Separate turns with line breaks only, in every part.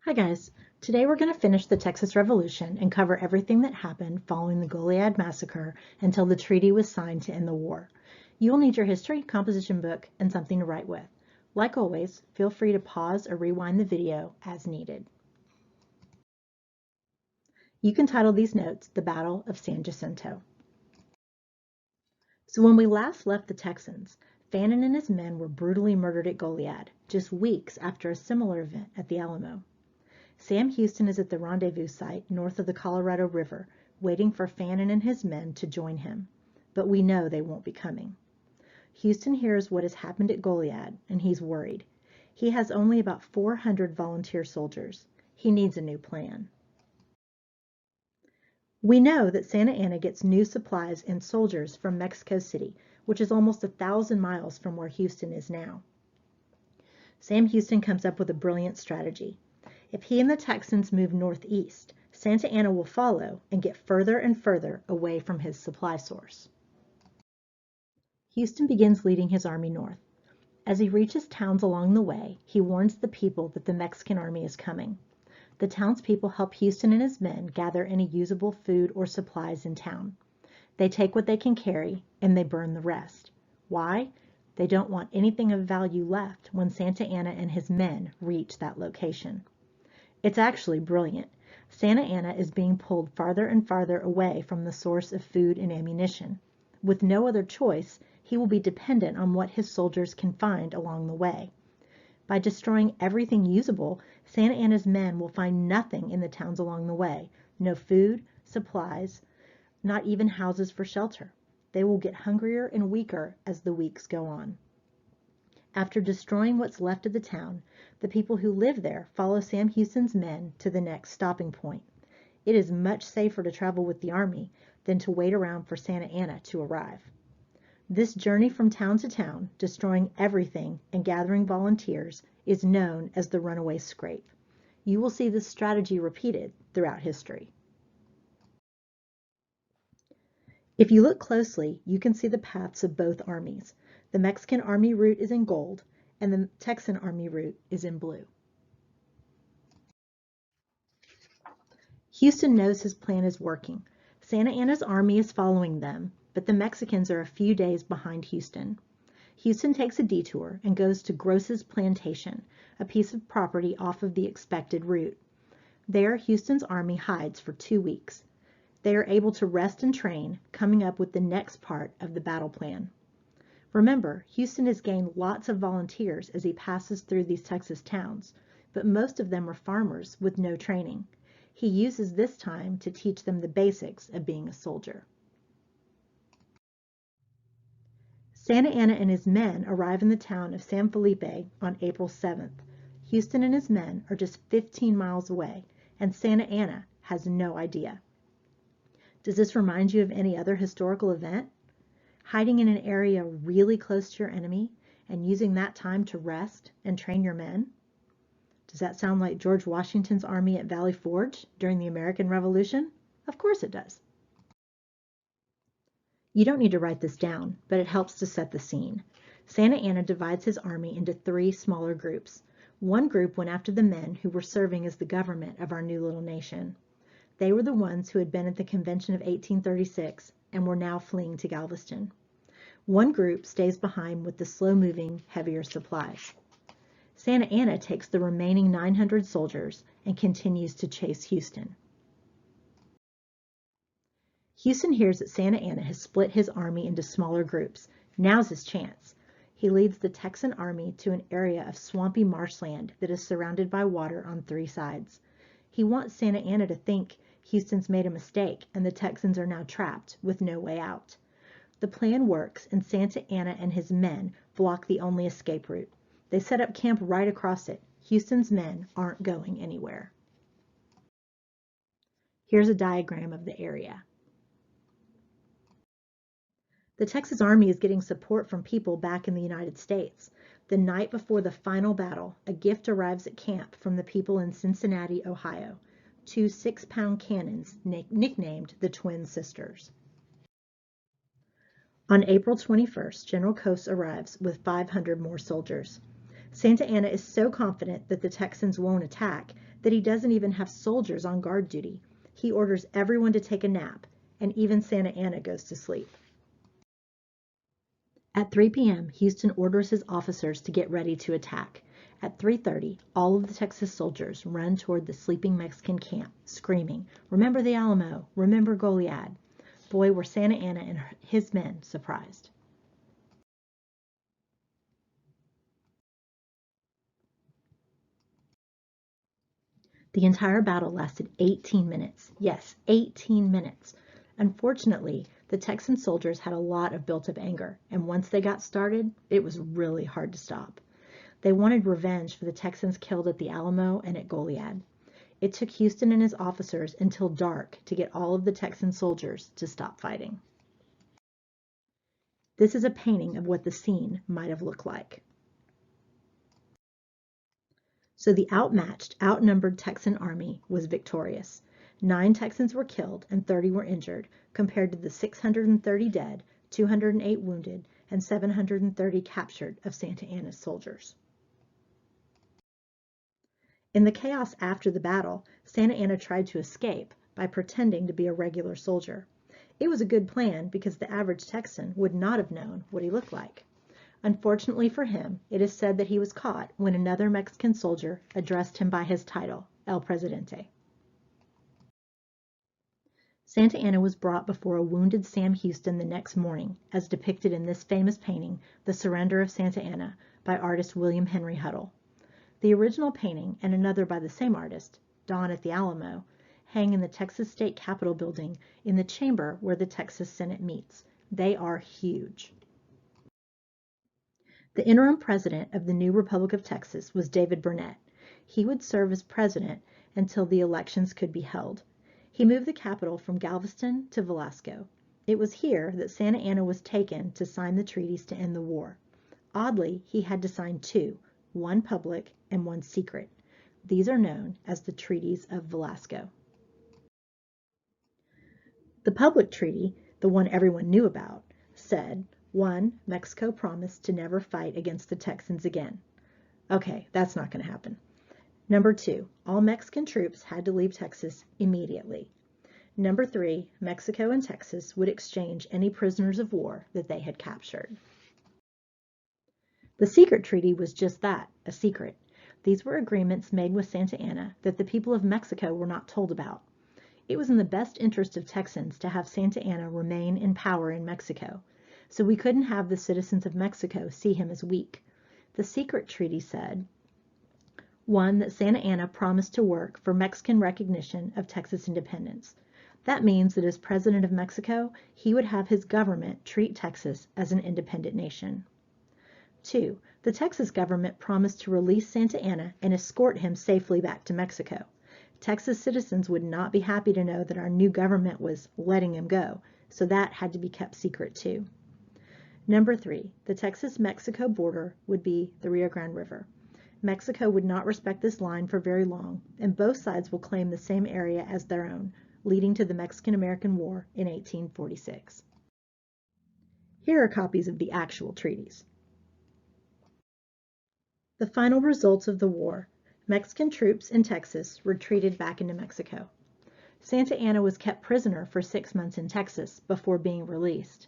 Hi guys, today we're going to finish the Texas Revolution and cover everything that happened following the Goliad Massacre until the treaty was signed to end the war. You will need your history, composition book, and something to write with. Like always, feel free to pause or rewind the video as needed. You can title these notes The Battle of San Jacinto. So when we last left the Texans, Fannin and his men were brutally murdered at Goliad, just weeks after a similar event at the Alamo. Sam Houston is at the rendezvous site north of the Colorado River, waiting for Fannin and his men to join him, but we know they won't be coming. Houston hears what has happened at Goliad, and he's worried. He has only about 400 volunteer soldiers. He needs a new plan. We know that Santa Anna gets new supplies and soldiers from Mexico City, which is almost 1,000 miles from where Houston is now. Sam Houston comes up with a brilliant strategy. If he and the Texans move northeast, Santa Anna will follow and get further and further away from his supply source. Houston begins leading his army north. As he reaches towns along the way, he warns the people that the Mexican army is coming. The townspeople help Houston and his men gather any usable food or supplies in town. They take what they can carry and they burn the rest. Why? They don't want anything of value left when Santa Anna and his men reach that location. It's actually brilliant. Santa Anna is being pulled farther and farther away from the source of food and ammunition. With no other choice, he will be dependent on what his soldiers can find along the way. By destroying everything usable, Santa Anna's men will find nothing in the towns along the way. No food, supplies, not even houses for shelter. They will get hungrier and weaker as the weeks go on. After destroying what's left of the town, the people who live there follow Sam Houston's men to the next stopping point. It is much safer to travel with the army than to wait around for Santa Anna to arrive. This journey from town to town, destroying everything and gathering volunteers, is known as the Runaway Scrape. You will see this strategy repeated throughout history. If you look closely, you can see the paths of both armies. The Mexican army route is in gold, and the Texan army route is in blue. Houston knows his plan is working. Santa Anna's army is following them, but the Mexicans are a few days behind Houston. Houston takes a detour and goes to Gross's plantation, a piece of property off of the expected route. There, Houston's army hides for 2 weeks. They are able to rest and train, coming up with the next part of the battle plan. Remember, Houston has gained lots of volunteers as he passes through these Texas towns, but most of them are farmers with no training. He uses this time to teach them the basics of being a soldier. Santa Anna and his men arrive in the town of San Felipe on April 7th. Houston and his men are just 15 miles away, and Santa Anna has no idea. Does this remind you of any other historical event? Hiding in an area really close to your enemy and using that time to rest and train your men? Does that sound like George Washington's army at Valley Forge during the American Revolution? Of course it does. You don't need to write this down, but it helps to set the scene. Santa Anna divides his army into 3 smaller groups. One group went after the men who were serving as the government of our new little nation. They were the ones who had been at the Convention of 1836 and were now fleeing to Galveston. One group stays behind with the slow-moving, heavier supplies. Santa Anna takes the remaining 900 soldiers and continues to chase Houston. Houston hears that Santa Anna has split his army into smaller groups. Now's his chance. He leads the Texan army to an area of swampy marshland that is surrounded by water on 3 sides. He wants Santa Anna to think Houston's made a mistake and the Texans are now trapped with no way out. The plan works, and Santa Anna and his men block the only escape route. They set up camp right across it. Houston's men aren't going anywhere. Here's a diagram of the area. The Texas Army is getting support from people back in the United States. The night before the final battle, a gift arrives at camp from the people in Cincinnati, Ohio. 2 6-pound cannons nicknamed the Twin Sisters. On April 21st, General Cos arrives with 500 more soldiers. Santa Anna is so confident that the Texans won't attack that he doesn't even have soldiers on guard duty. He orders everyone to take a nap, and even Santa Anna goes to sleep. At 3 p.m., Houston orders his officers to get ready to attack. At 3:30, all of the Texas soldiers run toward the sleeping Mexican camp, screaming, "Remember the Alamo! Remember Goliad!" Boy, were Santa Anna and his men surprised. The entire battle lasted 18 minutes. Yes, 18 minutes. Unfortunately, the Texan soldiers had a lot of built-up anger, and once they got started, it was really hard to stop. They wanted revenge for the Texans killed at the Alamo and at Goliad. It took Houston and his officers until dark to get all of the Texan soldiers to stop fighting. This is a painting of what the scene might have looked like. So the outmatched, outnumbered Texan army was victorious. 9 Texans were killed and 30 were injured, compared to the 630 dead, 208 wounded, and 730 captured of Santa Anna's soldiers. In the chaos after the battle, Santa Anna tried to escape by pretending to be a regular soldier. It was a good plan because the average Texan would not have known what he looked like. Unfortunately for him, it is said that he was caught when another Mexican soldier addressed him by his title, El Presidente. Santa Anna was brought before a wounded Sam Houston the next morning, as depicted in this famous painting, The Surrender of Santa Anna, by artist William Henry Huddle. The original painting, and another by the same artist, Dawn at the Alamo, hang in the Texas State Capitol building in the chamber where the Texas Senate meets. They are huge. The interim president of the new Republic of Texas was David Burnett. He would serve as president until the elections could be held. He moved the capital from Galveston to Velasco. It was here that Santa Anna was taken to sign the treaties to end the war. Oddly, he had to sign 2, one public and one secret. These are known as the Treaties of Velasco. The public treaty, the one everyone knew about, said, 1. Mexico promised to never fight against the Texans again. Okay, that's not going to happen. Number 2, all Mexican troops had to leave Texas immediately. Number 3, Mexico and Texas would exchange any prisoners of war that they had captured. The secret treaty was just that, a secret. These were agreements made with Santa Anna that the people of Mexico were not told about. It was in the best interest of Texans to have Santa Anna remain in power in Mexico, so we couldn't have the citizens of Mexico see him as weak. The secret treaty said, 1. That Santa Anna promised to work for Mexican recognition of Texas independence. That means that as president of Mexico, he would have his government treat Texas as an independent nation. 2. The Texas government promised to release Santa Anna and escort him safely back to Mexico. Texas citizens would not be happy to know that our new government was letting him go, so that had to be kept secret too. Number 3, the Texas-Mexico border would be the Rio Grande River. Mexico would not respect this line for very long, and both sides will claim the same area as their own, leading to the Mexican-American War in 1846. Here are copies of the actual treaties. The final results of the war. Mexican troops in Texas retreated back into Mexico. Santa Anna was kept prisoner for 6 months in Texas before being released.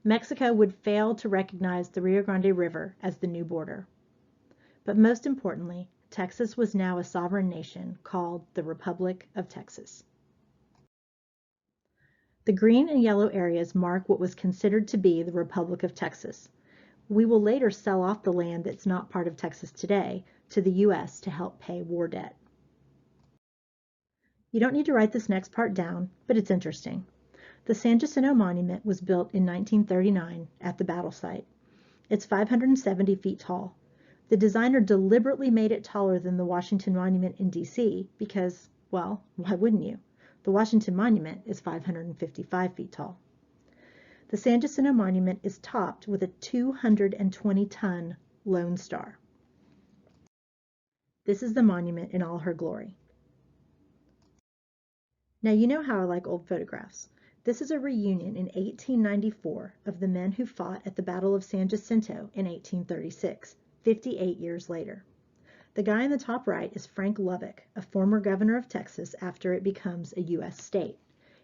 Mexico would fail to recognize the Rio Grande River as the new border. But most importantly, Texas was now a sovereign nation called the Republic of Texas. The green and yellow areas mark what was considered to be the Republic of Texas. We will later sell off the land that's not part of Texas today to the U.S. to help pay war debt. You don't need to write this next part down, but it's interesting. The San Jacinto Monument was built in 1939 at the battle site. It's 570 feet tall. The designer deliberately made it taller than the Washington Monument in D.C. because, well, why wouldn't you? The Washington Monument is 555 feet tall. The San Jacinto Monument is topped with a 220-ton Lone Star. This is the monument in all her glory. Now you know how I like old photographs. This is a reunion in 1894 of the men who fought at the Battle of San Jacinto in 1836, 58 years later. The guy in the top right is Frank Lubbock, a former governor of Texas after it becomes a U.S. state,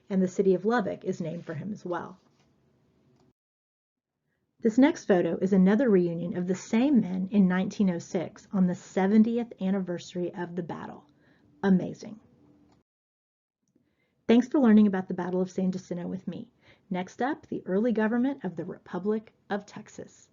and the city of Lubbock is named for him as well. This next photo is another reunion of the same men in 1906 on the 70th anniversary of the battle. Amazing. Thanks for learning about the Battle of San Jacinto with me. Next up, the early government of the Republic of Texas.